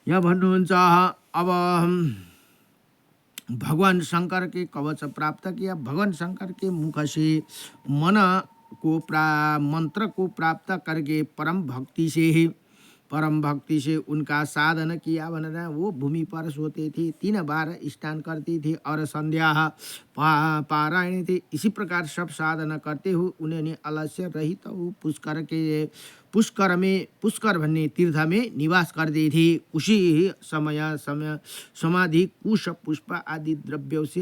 यहाँ भन्नुहुन्छ अब भगवान शंकर के कवच प्राप्त किया। भगवान शंकर के मुख से मन को मंत्र को प्राप्त करके परम भक्ति से उनका साधन किया। बन रहा वो भूमि पर सोते थे, 3 बार स्नान करते थे और संध्या पारायण थे। इसी प्रकार सब साधना करते हुए उन्होंने आलस्य रहित पुष्कर भन्ने तीर्थ में निवास करते थे। उसी समय समाधि कुश पुष्प आदि द्रव्यों से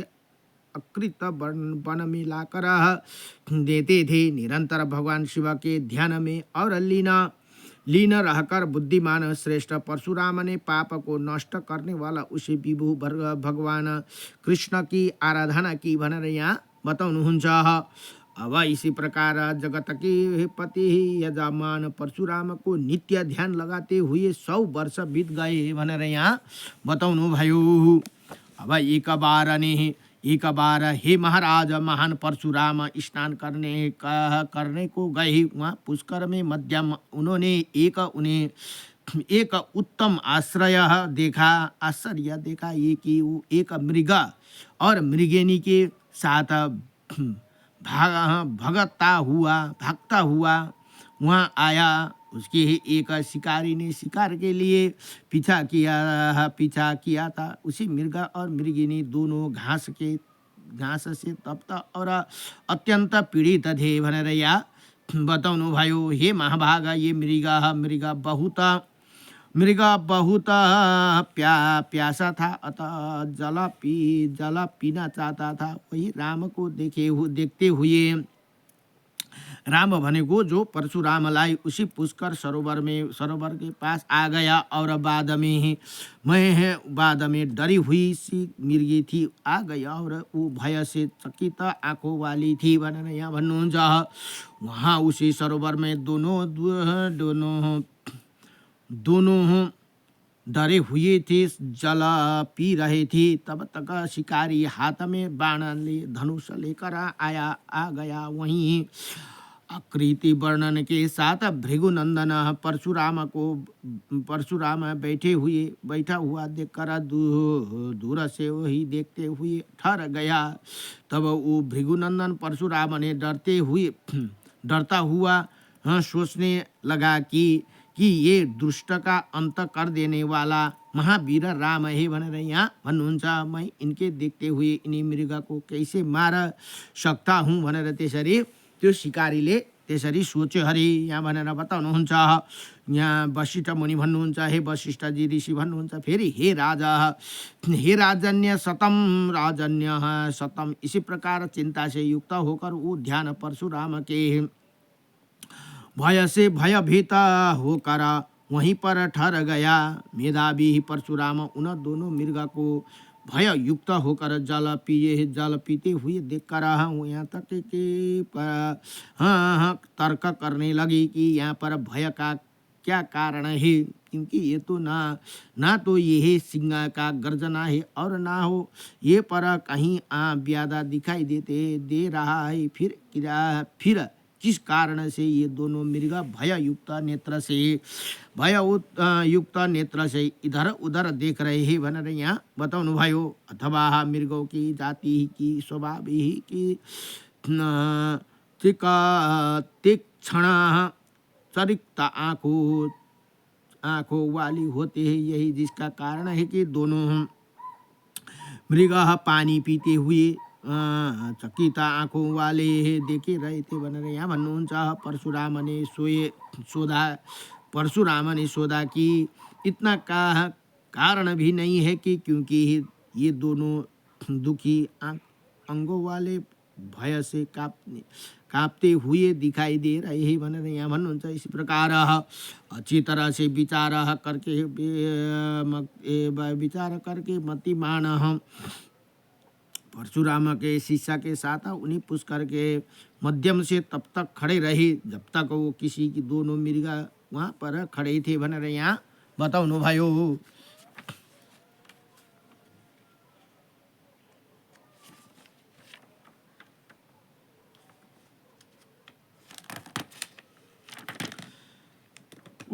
अकृत वन में लाकर देते थे। निरंतर भगवान शिव के ध्यान में और लीन रहकर बुद्धिमान श्रेष्ठ परशुराम ने पाप को नष्ट करने वाला उसी विभु भगवान कृष्ण की आराधना की भनेर यहाँ बताउनुहुन्छ। अब इसी प्रकार जगत के पति यजमान परशुराम को नित्य ध्यान लगाते हुए 100 वर्ष बीत गए भनेर यहाँ बताउनु भयो। अब एक बार हे महाराज, महान परशुराम स्नान करने को गए। वहाँ पुष्कर में मध्यम उन्होंने एक उत्तम आश्चर्य देखा ये कि वो एक मृग और मृगेनी के साथ भागता हुआ वहाँ आया। उसके एक शिकारी ने शिकार के लिए पीछा किया था। उसी मृग और मृगिनी दोनों घास से तप्त और अत्यंत पीड़ित थे भनेर या बताउनु भयो। हे महाभाग, ये मृग बहुत प्यासा था, अतः जल पीना चाहता था। वही राम को देखते हुए राम भनेको जो परशुरामलाई उसी पुष्कर सरोवर के पास आ गया और बाद में डरी हुई सी मिर्गी थी आ गया और वो भय से चकित आंखों वाली थी भनेर यहाँ भन्नुहुन्छ। वहाँ उसी सरोवर में दोनों डरे हुए थे, जल पी रहे थे। तब तक शिकारी हाथ में बाण धनुष लेकर आ गया। वहीं आकृति वर्णन के साथ भृगुनंदन परशुराम बैठा हुआ देखकर दूर से वही देखते हुए ठहर गया। तब वो भृगुनंदन परशुराम ने डरता हुआ सोचने लगा कि ये दुष्ट का अंत कर देने वाला महावीर राम है भनेर यहाँ भन्नुहुन्छ। मैं इनके देखते हुए इन्हीं मृग को कैसे मार सकता हूँ भनेर त्यसरी त्यो शिकारीले त्यसरी सोच्यो हरे यहाँ भनेर बताउनुहुन्छ। यहाँ वशिष्ठ मुनि भन्नुहुन्छ, हे वशिष्ठ जी ऋषि भन्नुहुन्छ फेरि हे राजन्य सतम। इसी प्रकार चिंता से युक्त होकर वो ध्यान परशुराम के भय से भयभीत होकर वहीं पर ठहर गया। मेधावी परशुराम उन दोनों मृग को भय युक्त होकर जल पीते हुए देखकर यहाँ तक कि तर्क करने लगी कि यहाँ पर भय का क्या कारण है, क्योंकि ये तो ना तो ये सिंह का गर्जना है और ना हो ये पर कहीं व्याधा दिखाई दे रहा है। फिर किस कारण से ये दोनों मृग भय युक्त नेत्र से इधर उधर देख रहे हैं भनेर यहाँ बताउनु भयो। अथवा मृगों की जाति की स्वभाव ही की तीक्ष्ण चरिक्त आंखों वाली होते हैं। यही जिसका कारण है कि दोनों मृग पानी पीते हुए चकित आंखों वाले देखे रहे थे भनेर यहाँ भन्नुहुन्छ। परशुराम ने सोधा कि इतना का कारण भी नहीं है कि क्योंकि ये दोनों दुखी अंगों वाले भय से कांपते हुए दिखाई दे रहे हैं भनेर यहाँ भन्नुहुन्छ। इसी प्रकार अच्छी तरह से विचार करके मतिमान परशुराम के शिष्य के साथ उन्हीं पुष्कर के मध्यम से तब तक खड़े रहे जब तक वो किसी की दोनों मृगा वहाँ पर खड़े थे भनेर यहाँ बताउनु भयो।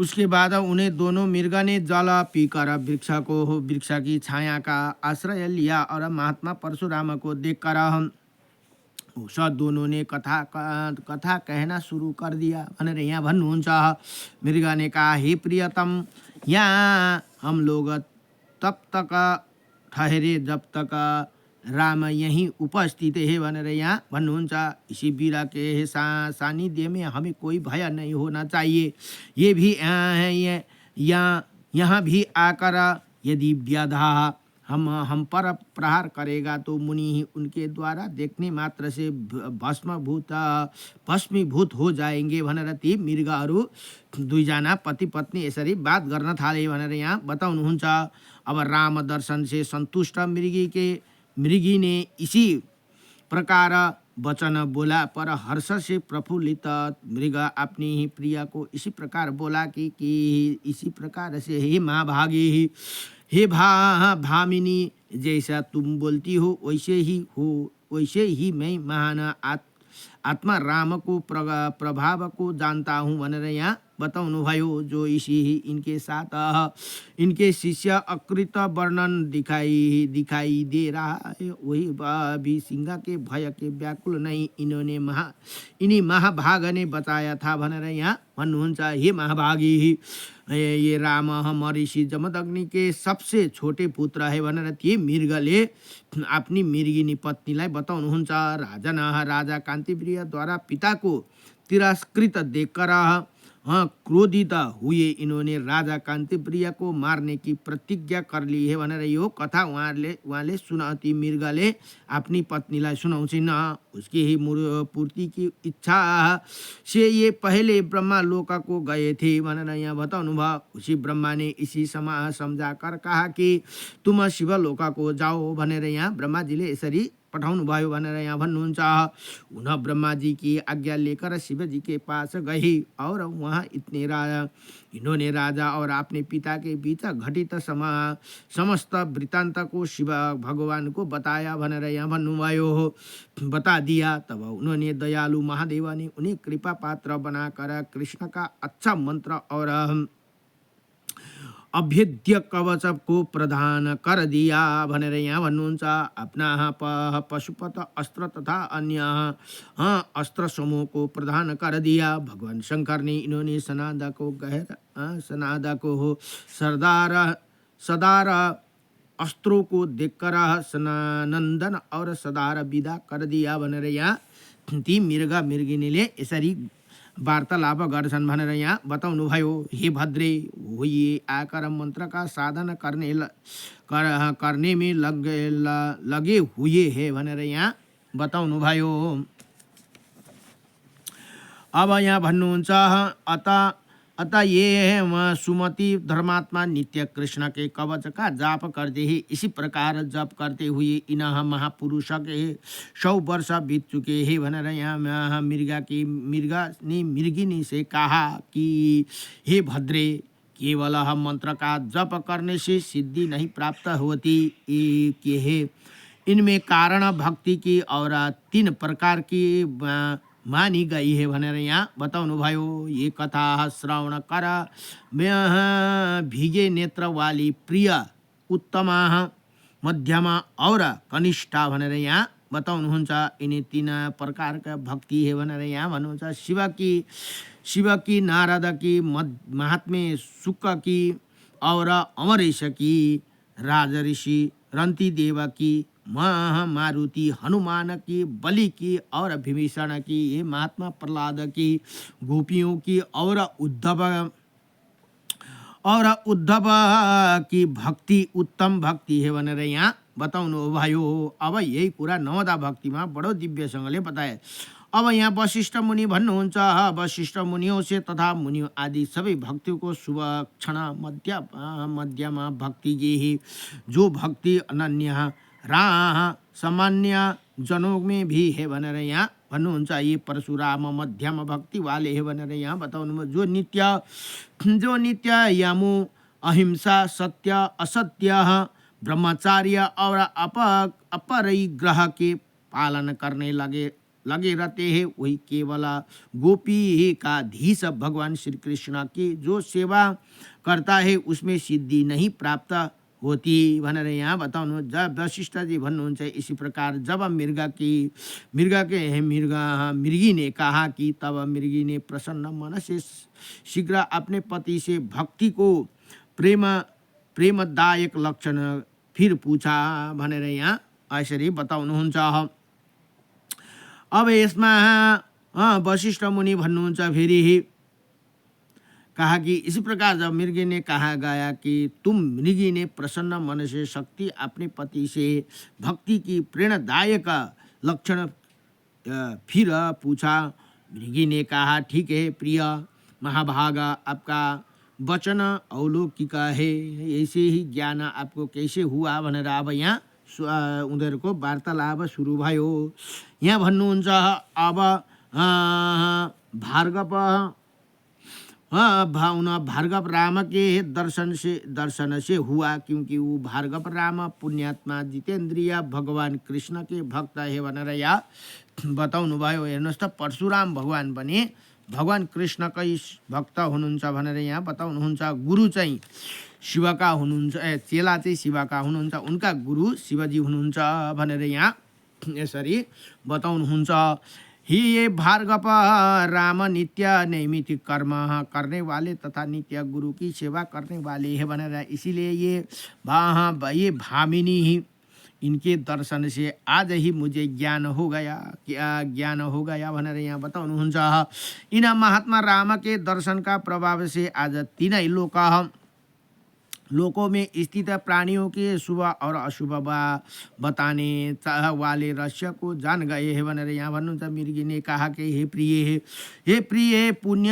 उसके बाद उन्हें दोनों मृगा ने जल पीकर वृक्ष की छाया का आश्रय लिया और महात्मा परशुराम को देखकर उस दोनों ने कथा कहना शुरू कर दिया। भनेर यहाँ भन्नुहुन्छ। मृगा ने कहा, हे प्रियतम, यहाँ हम लोग तब तक ठहरे जब तक राम यहीं उपस्थित है। भनेर यहाँ भन्नुहुन्छ। इसी वीर के सानिध्य में हमें कोई भय नहीं होना चाहिए। ये भी यहाँ भी आकर यदि व्याधा हम पर प्रहार करेगा तो मुनि ही उनके द्वारा देखने मात्र से भस्मीभूत हो जाएंगे। भनेर ती मृगहरू दुईजना पति पत्नी यसरी बात गर्न थाले भनेर यहाँ बताउनुहुन्छ। अब राम दर्शन से संतुष्ट मृगी ने इसी प्रकार वचन बोला, पर हर्ष से प्रफुल्लित मृग अपनी ही प्रिया को इसी प्रकार बोला कि इसी प्रकार से, हे महाभागी, हे भामिनी, जैसा तुम बोलती हो वैसे ही मैं महान आत्मा राम को प्रभाव को जानता हूँ। भनेर यहाँ बताउनु भयो। जो इसी इनके साथ इनके शिष्य अकृत वर्णन दिखाई दे रहा है, वही भी सिंह के भय के व्याकुल नहीं इन्हीं महाभाग ने बताया था। भनेर यहाँ भन्नुहुन्छ। हे महाभागी, ये राम महर्षि जमदग्नि के सबसे छोटे पुत्र है। भनेर ती मृगले अपनी मृगिनी पत्नीलाई बताउनुहुन्छ। राजा कांतिप्रियद्वारा पिता को तिरस्कृत देखकर क्रोधित हुए इन्होंने राजा कांतिप्रिय को मारने की प्रतिज्ञा कर ली है। भनेर यो कथा उहाँले सुनाती मृगले अपनी पत्नीलाई सुनाउँछिन्। उसकी ही पूर्ति की इच्छा से ये पहले ब्रह्मा लोक को गए थे। भनेर यहाँ बताउनु भयो। उसी ब्रह्मा ने इसी समझा कर कहा कि तुम शिवलोक को जाओ। भनेर यहाँ ब्रह्माजीले यसरी पठाउनु भयो। भनेर यहाँ भन्नुहुन्छ। उन ब्रह्मा जी की आज्ञा लेकर शिव जी के पास गई और वहाँ इन्होंने राजा और अपने पिता के बीच घटित समस्त वृत्तांत को शिव भगवान को बताया। भनेर यहाँ भन्नुभयो। बता दिया। तब उन्होंने दयालु महादेव ने उन्हें कृपा पात्र बनाकर कृष्ण का अच्छा मंत्र और अभेद्य कवच को प्रदान कर दिया। भनेर यहाँ भन्नुहुन्छ। अपना पशुपत अस्त्र तथा अन्य अस्त्र समूह को प्रदान कर दिया। भगवान शंकर ने इन्होंने सनादा को सदार अस्त्रों को देखकर सनानंदन और सदार विदा कर दिया। भनेर यहाँ ती मृगिनीले यसरी वार्तालाप गर्छन्। भनेर यहाँ बताउनु भयो। हे भद्रे, वो ये आकर मंत्र का साधन करने में लगे हुए है। भनेर यहाँ बताउनु भयो। अब यहाँ भन्नुहुन्छ। अतः ये सुमति धर्मात्मा नित्य कृष्ण के कवच का जाप करते हैं। इसी प्रकार जप करते हुए इन महापुरुष के 100 वर्ष बीत चुके हैं। भनेर यहाँ मृगिनी से कहा कि हे भद्रे, केवल मंत्र का जप करने से सिद्धि नहीं प्राप्त होती कि है। इनमें कारण भक्ति की और 3 प्रकार की मानी गई है। भनेर यहाँ बताउनु भयो। ये कथा श्रवण कर भीगे नेत्र वाली प्रिय, उत्तमा, मध्यमा और कनिष्ठा। भनेर यहाँ बताउनुहुन्छ। इन्हीं 3 प्रकार का भक्ति है। भनेर यहाँ भन्नुहुन्छ। शिव की, नारद की, महात्मे शुक की और अमरेश की, राजऋषि रंती देव की, मारुति हनुमान की, बलि की और विभीषण की, ये महात्मा प्रहलाद की, गोपियों की और उद्धव की भक्ति उत्तम भक्ति है। भनेर यहाँ बताउनु भयो। अब यही कुरा नवदा भक्तिमा बडो दिव्यसँगले बताए। अब यहाँ वशिष्ठ मुनि भन्नुहुन्छ। वशिष्ठ मुनियों से तथा मुनियों आदि सबै भक्तियों को शुभ क्षण मध्यमा भक्ति की ही, जो भक्ति अनन्य सामान्य जनों में भी है। भनेर यहाँ भन्नुहुन्छ। ये परशुराम मध्यम भक्ति वाले है। भनेर यहाँ बताउनु। जो नित्य यामु अहिंसा, सत्य असत्य, ब्रह्मचार्य और अपरिग्रह के पालन करने लगे लगे रहते हैं, वही केवल गोपी का धीश भगवान श्री कृष्ण की जो सेवा करता है उसमें सिद्धि नहीं प्राप्त होती भनेर यहाँ बताउनु। जब वशिष्ठ जी भन्नुहुन्छ इसी प्रकार जब मृगी ने कहा कि तब मृगी ने प्रसन्न मन से शीघ्र अपने पति से भक्ति को प्रेमदायक लक्षण फिर पूछा भनेर यहाँ यसरी बताउनुहुन्छ। अब यसमा वशिष्ठ मुनि भन्नुहुन्छ फेरि कहा कि इसी प्रकार जब मृगी ने कहा गया कि मृगी ने प्रसन्न मन से शक्ति अपने पति से भक्ति की प्रेरणादायक लक्षण फिर पूछा। मृगी ने कहा ठीक है प्रिय महाभागा, आपका वचन अलौकिक है, ऐसे ही ज्ञान आपको कैसे हुआ भनेर अब यहाँ उनीहरूको वार्तालाप सुरु भयो। यहाँ भन्नुहुन्छ अब भार्गव राम के दर्शन से हुआ, क्योंकि वो भार्गव राम पुण्यात्मा जितेन्द्रिय भगवान कृष्ण के भक्त है भनेर यहाँ बताउनु भयो। हेर्नुहोस् त परशुराम भगवान पनि भगवान कृष्णकै भक्त हुनुहुन्छ भनेर यहाँ बताउनुहुन्छ। गुरु चाहिँ शिवका हुनुहुन्छ, चेला चाहिँ शिवका हुनुहुन्छ, उनका गुरु शिवजी हुनुहुन्छ भनेर यहाँ यसरी बताउनुहुन्छ। ही ये भार्गव राम नित्य नैमित्तिक कर्म करने वाले तथा नित्य गुरु की सेवा करने वाले है भनेर, इसीलिए ये भामिनी ही इनके दर्शन से आज ही मुझे ज्ञान हो गया, क्या ज्ञान हो गया भनेर यहाँ बताउनुहुन्छ। इन महात्मा राम के दर्शन का प्रभाव से आज तीनै लोकों में स्थित प्राणियों के शुभ और अशुभ बताने वाले रहस्य को जान गए हैं भनेर यहाँ भन्नुहुन्छ। मृगी ने कहा कि हे प्रिय पुण्य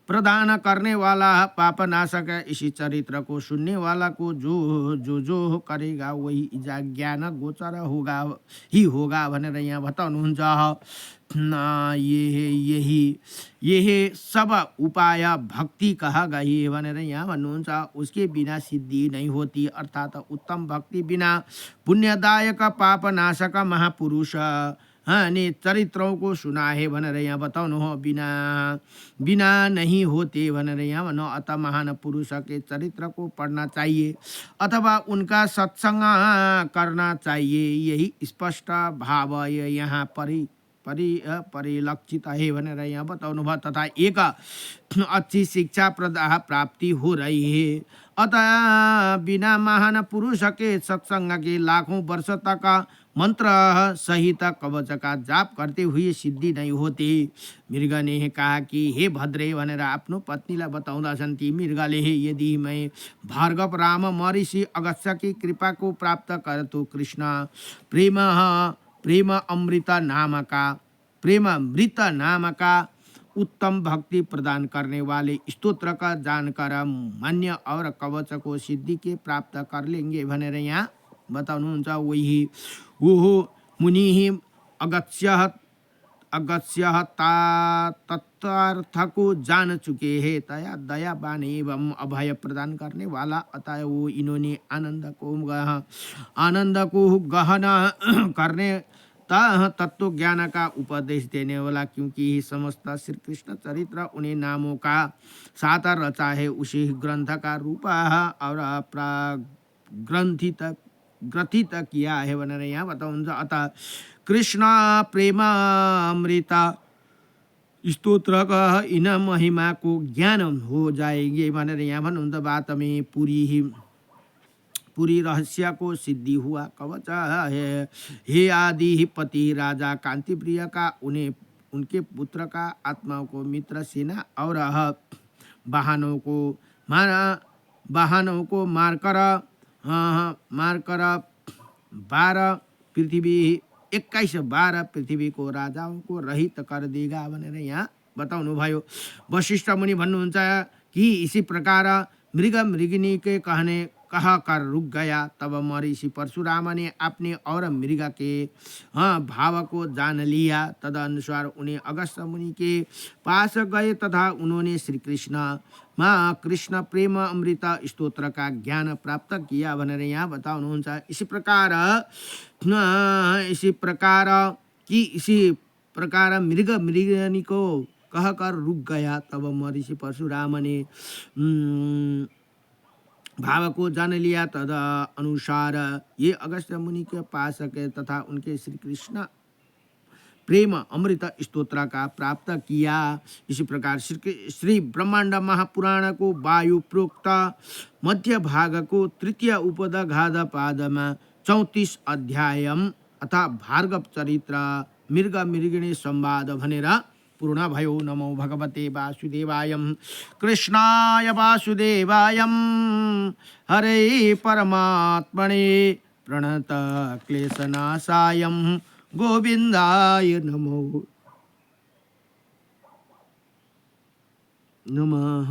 प्रदान करने वाला पाप नाशक इसी चरित्र को सुनने वाला को जो करेगा वही ज्ञान गोचर होगा भनेर यहाँ बताउनुहुन्छ। यही सब उपाय भक्ति कहा गई है भनेर यहाँ भन्नुहुन्छ। उसके बिना सिद्धि नहीं होती, अर्थात उत्तम भक्ति बिना पुण्यदायक पाप नाशक महापुरुष ने चरित्रों को सुना है भनेर यहाँ बताउनु हो। बिना नहीं होते भनेर यहाँ भन्नु। अतः महान पुरुष के चरित्र को पढ़ना चाहिए अथवा उनका सत्संग करना चाहिए, यही स्पष्ट भाव यहाँ परिलक्षित है भनेर यहाँ बताउनु भयो। तथा एक अच्छी शिक्षा प्राप्ति हो रही है। अतः बिना महान पुरुष के सत्संग के लाखों वर्ष तक मंत्र सहित कवच का जाप करते हुए सिद्धि नहीं होती। मृग ने कहा कि हे भद्रे भनेर आफ्नो पत्नीलाई बताउँदछन् ती मृगले, यदि मैं भार्गव राम महर्षि अगस्त्य की कृपा को प्राप्त कर तो कृष्ण प्रेम अमृत नाम का उत्तम भक्ति प्रदान करने वाले स्तोत्र का जानकर मान्य और कवच को सिद्धि के प्राप्त कर लेंगे भनेर यहाँ बताउनुहुन्छ। वही वो मुनि अगस्त्य तत्वार्थ को जान चुके हैं, दयावान एवं अभय प्रदान करने वाला। अतः वो इन्होंने आनंद को गहन करने तत्व ज्ञान का उपदेश देने वाला, क्योंकि समस्त श्री कृष्ण चरित्र उन्हें नामों का साथ रचा है, उसी ग्रंथ का रूप और ग्रथित किया है भनेर यहाँ बताउनुहुन्छ। अतः कृष्ण प्रेम अमृत स्तोत्र का इन महिमा को ज्ञान हो जाएंगे भनेर यहाँ भन्नुहुन्छ। बात में पूरी रहस्य को सिद्धि हुआ। कवच है हे आदि पति राजा कांति प्रिय का उनके पुत्र का आत्माओं को मित्र सेना और वाहनों को मारकर 12 पृथ्वी को राजाओं को रहित कर देगा भनेर यहाँ बताउनु भयो। वशिष्ठ मुनि भन्नुहुन्छ कि इसी प्रकार मृगिनी के कहा कर रुक गया। तब महर्षि परशुराम ने अपने और मृग के भाव को जान लिया। तदनुसार उन्हें अगस्त्य मुनि के पास गए तथा उन्होंने श्री कृष्ण प्रेम अमृत स्तोत्र का ज्ञान प्राप्त किया भनेर यहाँ बताउनुहुन्छ। इसी प्रकार प्रकार मृग मृगनी को कहकर रुक गया। तब महर्षि परशुराम ने भाव को जान लिया। तद अनुसार ये अगस्त्य मुनि के पास गए तथा उनके श्री कृष्ण प्रेम अमृत स्तोत्र का प्राप्त किया। इसी प्रकार श्री ब्रह्मांड महापुराण को वायु प्रोक्त मध्य भाग को तृतीय उपदघात पाद में 34 अध्याय अथा भार्गव चरित्र मृग मृगिणी संवाद भनेर पूर्ण भयो। नमो भगवते वासुदेवाय कृष्णाय वासुदेवाय हरे परमात्मने प्रणत क्लेशनाशाय गोविंदाय नमो नमः।